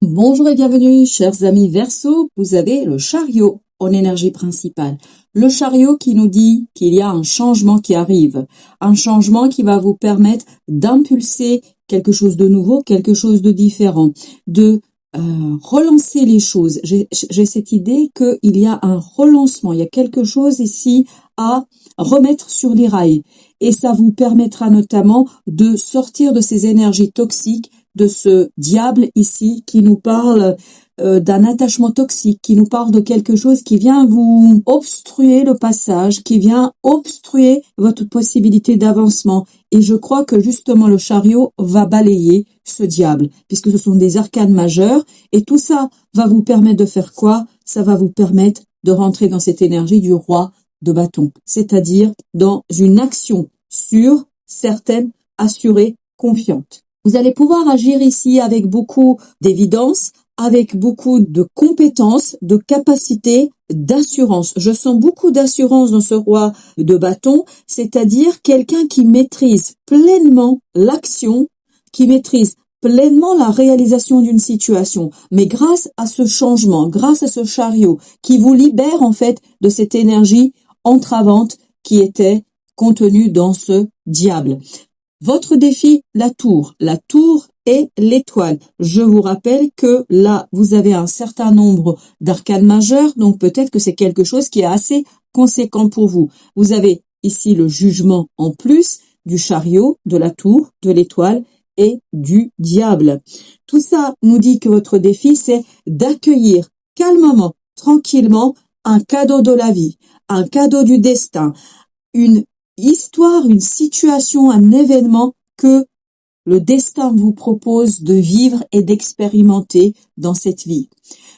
Bonjour et bienvenue, chers amis Verseau. Vous avez le chariot en énergie principale. Le chariot qui nous dit qu'il y a un changement qui arrive. Un changement qui va vous permettre d'impulser quelque chose de nouveau, quelque chose de différent, de relancer les choses. J'ai cette idée qu'il y a un relancement, il y a quelque chose ici à remettre sur les rails. Et ça vous permettra notamment de sortir de ces énergies toxiques, de ce diable ici qui nous parle d'un attachement toxique, qui nous parle de quelque chose qui vient vous obstruer le passage, qui vient obstruer votre possibilité d'avancement. Et je crois que justement le chariot va balayer ce diable, puisque ce sont des arcanes majeures, et tout ça va vous permettre de faire quoi? Ça va vous permettre de rentrer dans cette énergie du roi de bâton, c'est-à-dire dans une action sûre, certaine, assurée, confiante. Vous allez pouvoir agir ici avec beaucoup d'évidence, avec beaucoup de compétences, de capacités, d'assurance. Je sens beaucoup d'assurance dans ce roi de bâton, c'est-à-dire quelqu'un qui maîtrise pleinement l'action, qui maîtrise pleinement la réalisation d'une situation, mais grâce à ce changement, grâce à ce chariot qui vous libère en fait de cette énergie entravante qui était contenue dans ce diable. Votre défi, la tour. La tour est l'étoile. Je vous rappelle que là, vous avez un certain nombre d'arcanes majeures, donc peut-être que c'est quelque chose qui est assez conséquent pour vous. Vous avez ici le jugement en plus du chariot, de la tour, de l'étoile et du diable. Tout ça nous dit que votre défi, c'est d'accueillir calmement, tranquillement, un cadeau de la vie, un cadeau du destin, une histoire, une situation, un événement que le destin vous propose de vivre et d'expérimenter dans cette vie.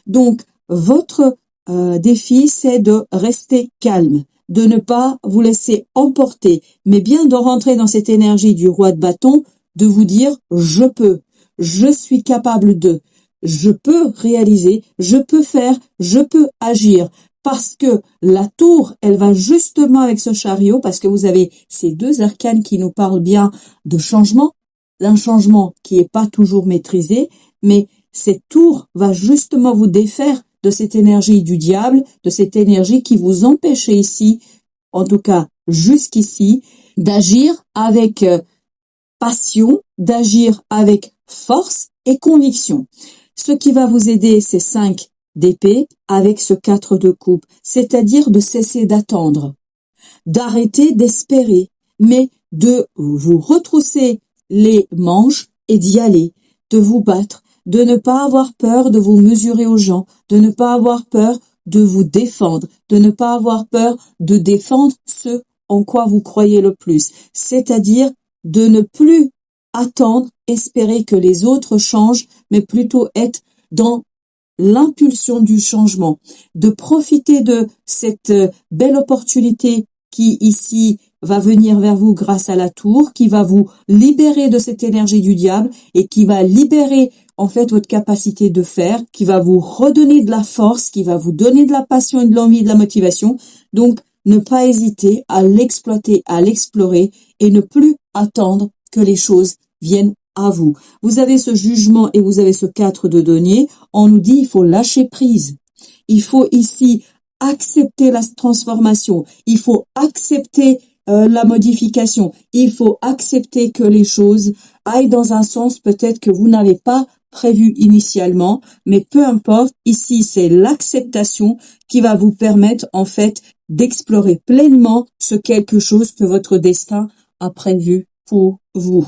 Donc, votre défi, c'est de rester calme, de ne pas vous laisser emporter, mais bien de rentrer dans cette énergie du roi de bâton, de vous dire « je peux, je suis capable de, je peux réaliser, je peux faire, je peux agir ». Parce que la tour, elle va justement avec ce chariot, parce que vous avez ces deux arcanes qui nous parlent bien de changement, d'un changement qui n'est pas toujours maîtrisé, mais cette tour va justement vous défaire de cette énergie du diable, de cette énergie qui vous empêchait ici, en tout cas jusqu'ici, d'agir avec passion, d'agir avec force et conviction. Ce qui va vous aider, c'est 5 d'épée avec ce 4 de coupe, c'est-à-dire de cesser d'attendre, d'arrêter d'espérer, mais de vous retrousser les manches et d'y aller, de vous battre, de ne pas avoir peur de vous mesurer aux gens, de ne pas avoir peur de vous défendre, de ne pas avoir peur de défendre ce en quoi vous croyez le plus, c'est-à-dire de ne plus attendre, espérer que les autres changent, mais plutôt être dans l'impulsion du changement, de profiter de cette belle opportunité qui ici va venir vers vous grâce à la tour, qui va vous libérer de cette énergie du diable et qui va libérer en fait votre capacité de faire, qui va vous redonner de la force, qui va vous donner de la passion et de l'envie, de la motivation. Donc, ne pas hésiter à l'exploiter, à l'explorer et ne plus attendre que les choses viennent à vous. Vous avez ce jugement et vous avez ce 4 de denier. On nous dit il faut lâcher prise. Il faut ici accepter la transformation. Il faut accepter la modification. Il faut accepter que les choses aillent dans un sens peut-être que vous n'avez pas prévu initialement, mais peu importe, ici c'est l'acceptation qui va vous permettre en fait d'explorer pleinement ce quelque chose que votre destin a prévu pour vous.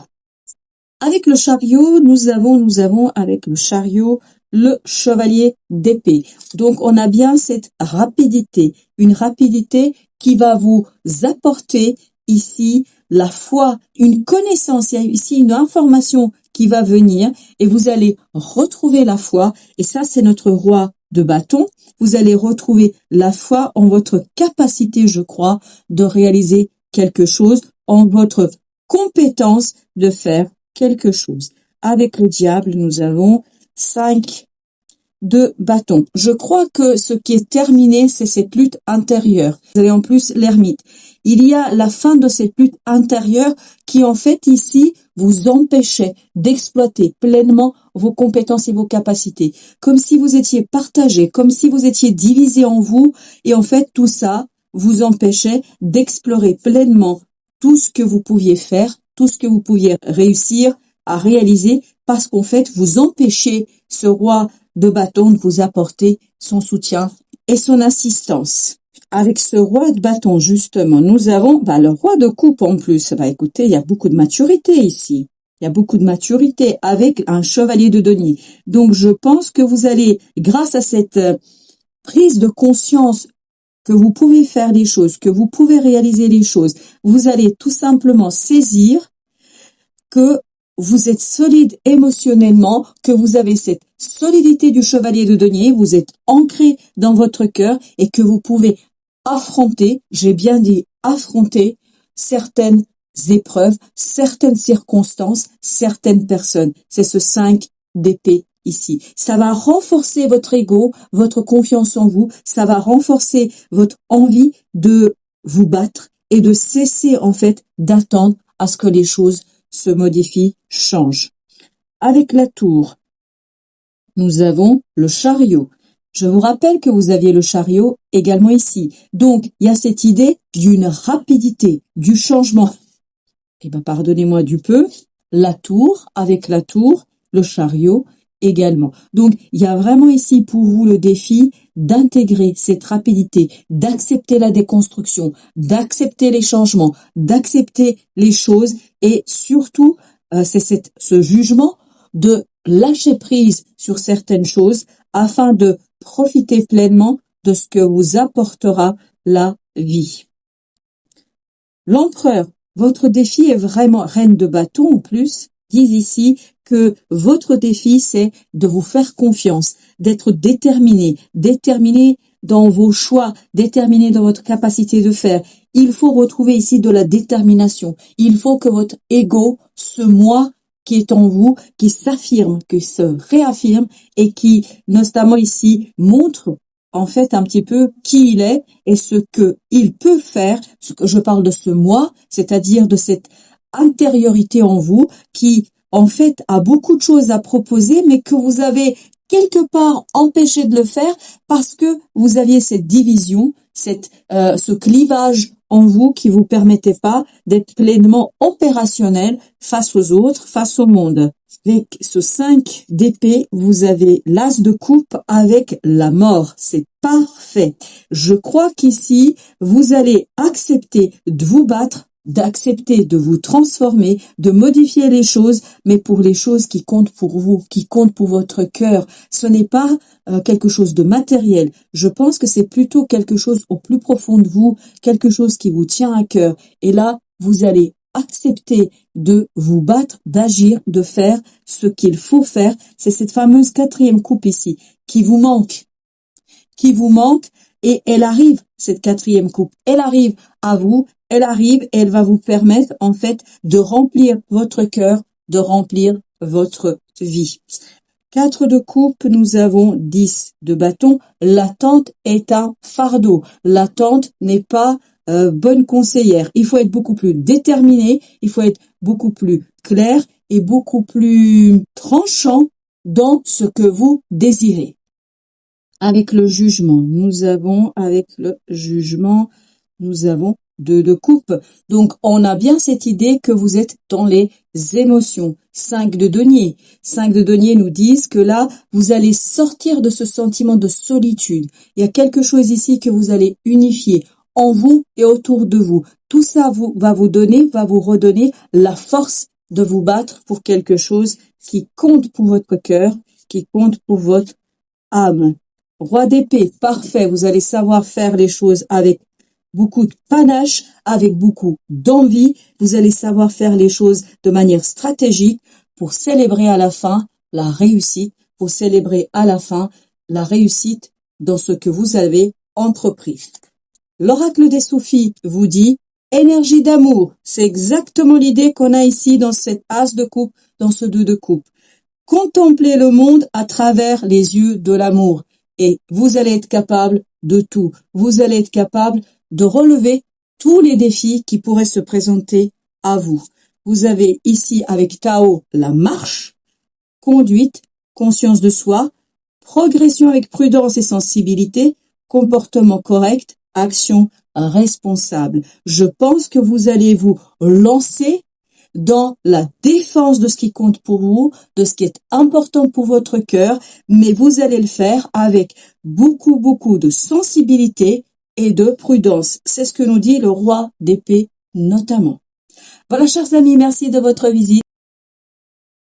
Avec le chariot, nous avons avec le chariot le chevalier d'épée. Donc on a bien cette rapidité, une rapidité qui va vous apporter ici la foi, une connaissance, il y a ici une information qui va venir et vous allez retrouver la foi et ça c'est notre roi de bâton. Vous allez retrouver la foi en votre capacité, je crois, de réaliser quelque chose, en votre compétence de faire quelque chose. Avec le diable, nous avons 5 de bâton. Je crois que ce qui est terminé, c'est cette lutte intérieure. Vous avez en plus l'ermite. Il y a la fin de cette lutte intérieure qui, en fait, ici, vous empêchait d'exploiter pleinement vos compétences et vos capacités. Comme si vous étiez partagé, comme si vous étiez divisé en vous. Et en fait, tout ça vous empêchait d'explorer pleinement tout ce que vous pouviez faire, tout ce que vous pouviez réussir à réaliser, parce qu'en fait, vous empêchez ce roi de bâton de vous apporter son soutien et son assistance. Avec ce roi de bâton, justement, nous avons le roi de coupe en plus. Écoutez, il y a beaucoup de maturité ici. Il y a beaucoup de maturité avec un chevalier de denier. Donc, je pense que vous allez, grâce à cette prise de conscience que vous pouvez faire des choses, que vous pouvez réaliser les choses, vous allez tout simplement saisir que vous êtes solide émotionnellement, que vous avez cette solidité du chevalier de denier, vous êtes ancré dans votre cœur et que vous pouvez affronter, j'ai bien dit affronter, certaines épreuves, certaines circonstances, certaines personnes. C'est ce 5 d'épée ici. Ça va renforcer votre ego, votre confiance en vous, ça va renforcer votre envie de vous battre et de cesser en fait d'attendre à ce que les choses se modifient, changent. Avec la tour, nous avons le chariot. Je vous rappelle que vous aviez le chariot également ici. Donc, il y a cette idée d'une rapidité, du changement. Pardonnez-moi du peu, la tour, avec la tour, le chariot également. Donc, il y a vraiment ici pour vous le défi d'intégrer cette rapidité, d'accepter la déconstruction, d'accepter les changements, d'accepter les choses et surtout, c'est ce jugement de lâcher prise sur certaines choses afin de profiter pleinement de ce que vous apportera la vie. L'empereur, votre défi est vraiment reine de bâton en plus, dit ici que votre défi c'est de vous faire confiance, d'être déterminé dans vos choix, déterminé dans votre capacité de faire. Il faut retrouver ici de la détermination. Il faut que votre ego, ce moi qui est en vous, qui s'affirme, qui se réaffirme et qui, notamment ici, montre en fait un petit peu qui il est et ce que il peut faire. Ce que je parle de ce moi, c'est-à-dire de cette intériorité en vous qui, en fait, a beaucoup de choses à proposer, mais que vous avez quelque part empêché de le faire parce que vous aviez cette division, ce clivage en vous qui vous permettait pas d'être pleinement opérationnel face aux autres, face au monde. Avec ce 5 d'épée, vous avez l'as de coupe avec la mort. C'est parfait. Je crois qu'ici, vous allez accepter de vous battre, d'accepter de vous transformer, de modifier les choses, mais pour les choses qui comptent pour vous, qui comptent pour votre cœur. Ce n'est pas quelque chose de matériel. Je pense que c'est plutôt quelque chose au plus profond de vous, quelque chose qui vous tient à cœur. Et là, vous allez accepter de vous battre, d'agir, de faire ce qu'il faut faire. C'est cette fameuse 4e coupe ici qui vous manque et elle arrive, cette 4e coupe. Elle arrive à vous, elle arrive et elle va vous permettre en fait de remplir votre cœur, de remplir votre vie. 4 de coupe, nous avons 10 de bâton. L'attente est un fardeau. L'attente n'est pas bonne conseillère. Il faut être beaucoup plus déterminé, il faut être beaucoup plus clair et beaucoup plus tranchant dans ce que vous désirez. Avec le jugement, nous avons 2 de coupe. Donc, on a bien cette idée que vous êtes dans les émotions. 5 de denier. 5 de denier nous disent que là, vous allez sortir de ce sentiment de solitude. Il y a quelque chose ici que vous allez unifier en vous et autour de vous. Tout ça va vous redonner la force de vous battre pour quelque chose qui compte pour votre cœur, qui compte pour votre âme. Roi d'épée, parfait. Vous allez savoir faire les choses avec beaucoup de panache, avec beaucoup d'envie. Vous allez savoir faire les choses de manière stratégique pour célébrer à la fin la réussite, dans ce que vous avez entrepris. L'oracle des Soufis vous dit énergie d'amour. C'est exactement l'idée qu'on a ici dans cette as de coupe, dans ce 2 de coupe. contempler le monde à travers les yeux de l'amour. Et vous allez être capable de tout. Vous allez être capable de relever tous les défis qui pourraient se présenter à vous. Vous avez ici avec Tao la marche, conduite, conscience de soi, progression avec prudence et sensibilité, comportement correct, action responsable. Je pense que vous allez vous lancer dans la défense de ce qui compte pour vous, de ce qui est important pour votre cœur, mais vous allez le faire avec beaucoup de sensibilité et de prudence. C'est ce que nous dit le roi d'épée notamment. Voilà, chers amis, merci de votre visite.